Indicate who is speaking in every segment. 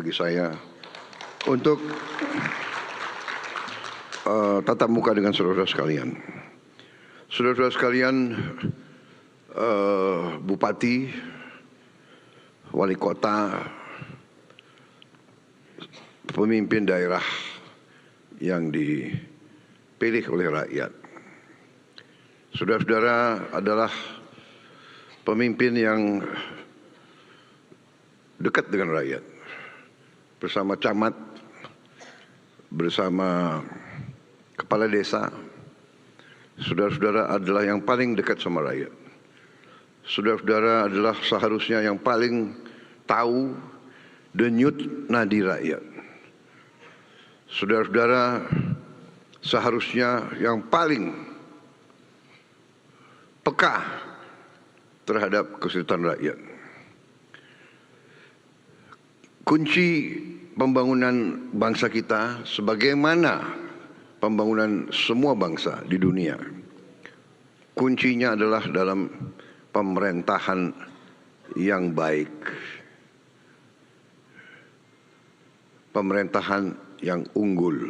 Speaker 1: bagi saya untuk tatap muka dengan saudara-saudara sekalian. Saudara-saudara sekalian, bupati, wali kota, pemimpin daerah yang dipilih oleh rakyat. Saudara-saudara adalah pemimpin yang dekat dengan rakyat. Bersama camat, bersama kepala desa, saudara-saudara adalah yang paling dekat sama rakyat. Saudara-saudara adalah seharusnya yang paling tahu denyut nadi rakyat. Saudara-saudara seharusnya yang paling peka terhadap kesulitan rakyat. Kunci pembangunan bangsa kita sebagaimana pembangunan semua bangsa di dunia, kuncinya adalah dalam pemerintahan yang baik, pemerintahan yang unggul.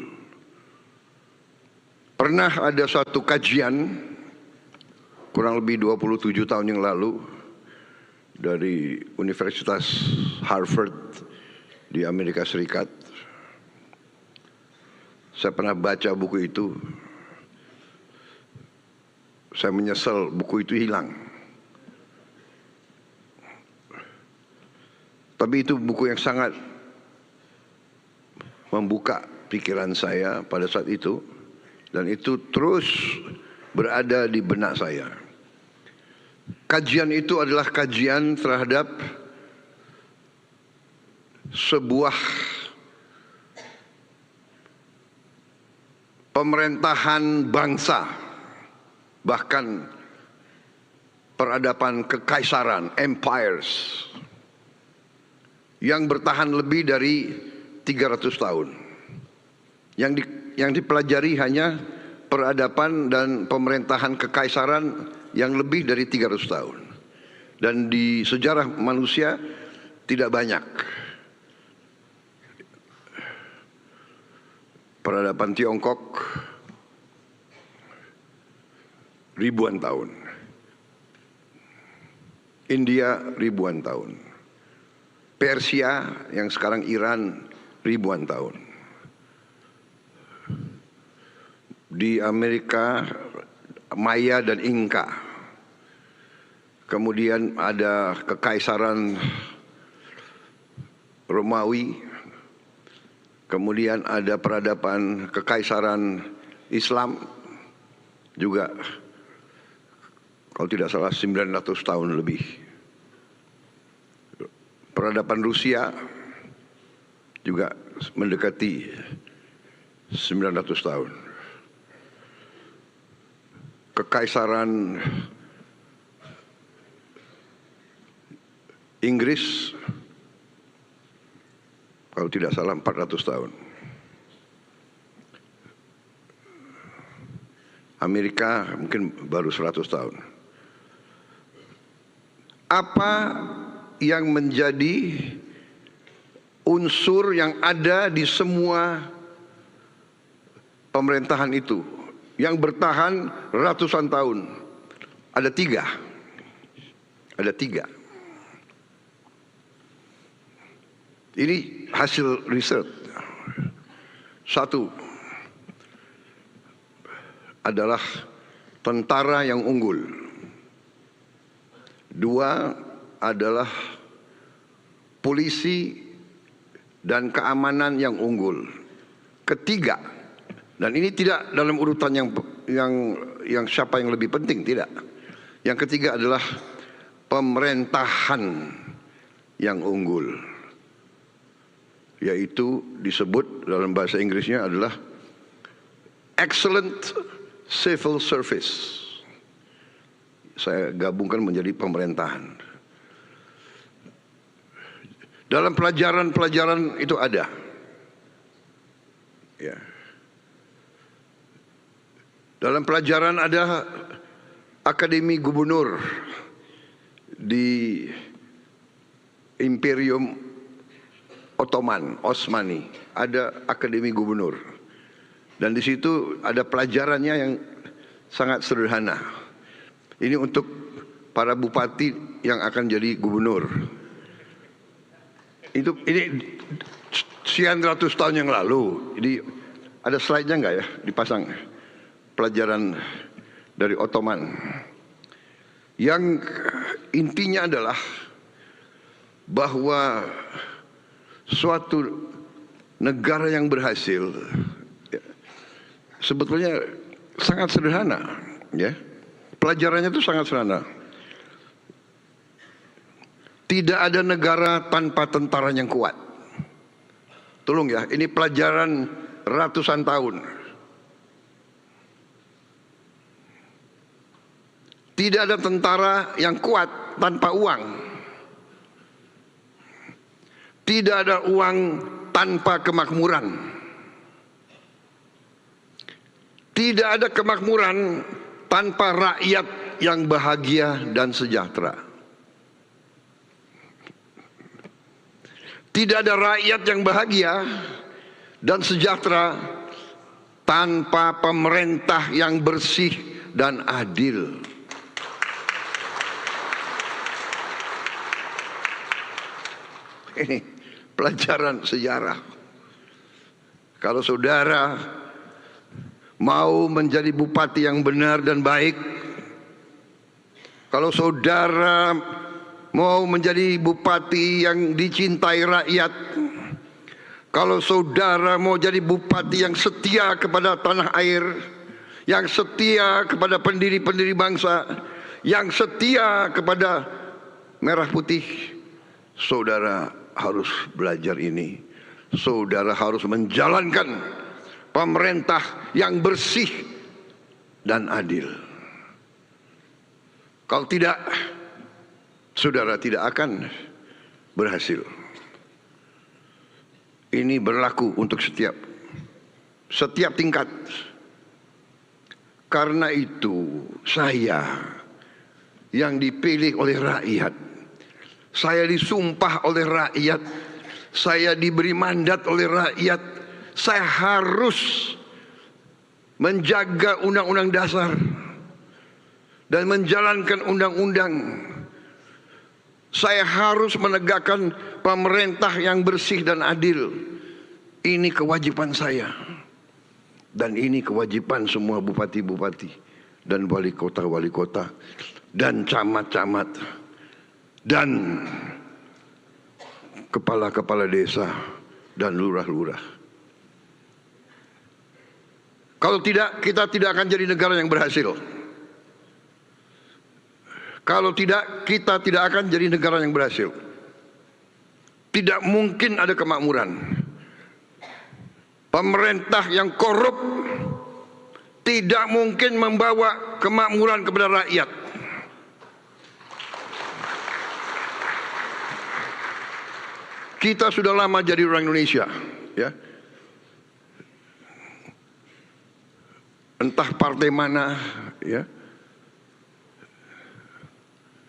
Speaker 1: Pernah ada suatu kajian kurang lebih 27 tahun yang lalu dari Universitas Harvard di Amerika Serikat. Saya pernah baca buku itu. Saya menyesal buku itu hilang. Tapi itu buku yang sangat membuka pikiran saya pada saat itu, dan itu terus berada di benak saya. Kajian itu adalah kajian terhadap sebuah pemerintahan bangsa, bahkan peradaban kekaisaran, empires, yang bertahan lebih dari 300 tahun. Yang dipelajari hanya peradaban dan pemerintahan kekaisaran yang lebih dari 300 tahun. Dan di sejarah manusia tidak banyak. Peradaban Tiongkok ribuan tahun. India ribuan tahun. Persia yang sekarang Iran ribuan tahun. Di Amerika Maya dan Inka. Kemudian ada kekaisaran Romawi. Kemudian ada peradaban kekaisaran Islam juga, kalau tidak salah 900 tahun lebih. Peradaban Rusia juga mendekati 900 tahun. Kekaisaran Inggris kalau tidak salah 400 tahun. Amerika mungkin baru 100 tahun. Apa yang menjadi unsur yang ada di semua pemerintahan itu yang bertahan ratusan tahun? Ada tiga. Ini hasil riset. Satu adalah tentara yang unggul. Dua adalah polisi dan keamanan yang unggul. Ketiga, dan ini tidak dalam urutan yang siapa yang lebih penting, tidak. Yang ketiga adalah pemerintahan yang unggul, yaitu disebut dalam bahasa Inggrisnya adalah excellent civil service. Saya gabungkan menjadi pemerintahan. Dalam pelajaran-pelajaran itu ada. Ya. Dalam pelajaran ada Akademi Gubernur di Imperium Osmani, ada Akademi Gubernur. Dan di situ ada pelajarannya yang sangat sederhana. Ini untuk para bupati yang akan jadi gubernur. Ini sekian ratus tahun yang lalu. Jadi ada slide-nya nggak ya dipasang? Pelajaran dari Ottoman. Yang intinya adalah bahwa suatu negara yang berhasil sebetulnya sangat sederhana, ya. Pelajarannya itu sangat sederhana. Tidak ada negara tanpa tentara yang kuat. Tolong ya, ini pelajaran ratusan tahun. Tidak ada tentara yang kuat tanpa uang. Tidak ada uang tanpa kemakmuran. Tidak ada kemakmuran tanpa rakyat yang bahagia dan sejahtera. Tidak ada rakyat yang bahagia dan sejahtera tanpa pemerintah yang bersih dan adil. Ini pelajaran sejarah. Kalau saudara mau menjadi bupati yang benar dan baik, kalau saudara mau menjadi bupati yang dicintai rakyat, kalau saudara mau jadi bupati yang setia kepada tanah air, yang setia kepada pendiri-pendiri bangsa, yang setia kepada merah putih, saudara harus belajar ini. Saudara harus menjalankan pemerintah yang bersih dan adil. Kalau tidak, saudara tidak akan berhasil. Ini berlaku untuk setiap tingkat. Karena itu saya yang dipilih oleh rakyat, saya disumpah oleh rakyat, saya diberi mandat oleh rakyat, saya harus menjaga undang-undang dasar dan menjalankan undang-undang. Saya harus menegakkan pemerintah yang bersih dan adil. Ini kewajiban saya. Dan ini kewajiban semua bupati-bupati dan wali kota dan camat-camat dan kepala-kepala desa dan lurah-lurah. Kalau tidak, kita tidak akan jadi negara yang berhasil. Kalau tidak, kita tidak akan jadi negara yang berhasil. Tidak mungkin ada kemakmuran. Pemerintah yang korup tidak mungkin membawa kemakmuran kepada rakyat. Kita sudah lama jadi orang Indonesia, ya. Entah partai mana, ya.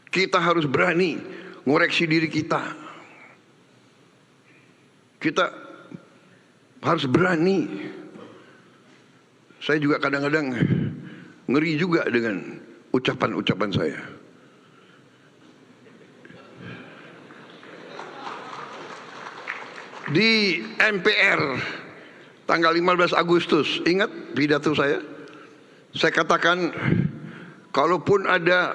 Speaker 1: Kita harus berani ngoreksi diri kita. Kita harus berani. Saya juga kadang-kadang ngeri juga dengan ucapan-ucapan saya. Di MPR tanggal 15 Agustus, ingat pidato saya? Saya katakan, kalaupun ada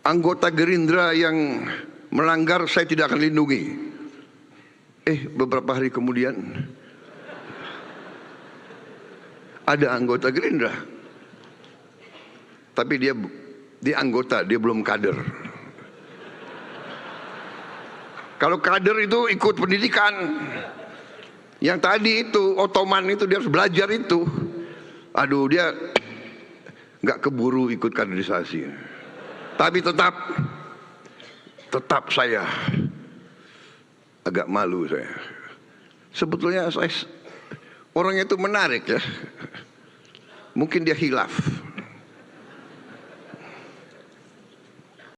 Speaker 1: anggota Gerindra yang melanggar, saya tidak akan lindungi. Beberapa hari kemudian ada anggota Gerindra, tapi dia anggota, dia belum kader. Kalau kader itu ikut pendidikan. Yang tadi itu Ottoman itu dia harus belajar itu. Aduh, dia nggak keburu ikut kaderisasi. Tapi tetap saya agak malu saya. Sebetulnya saya orangnya itu menarik ya. Mungkin dia khilaf.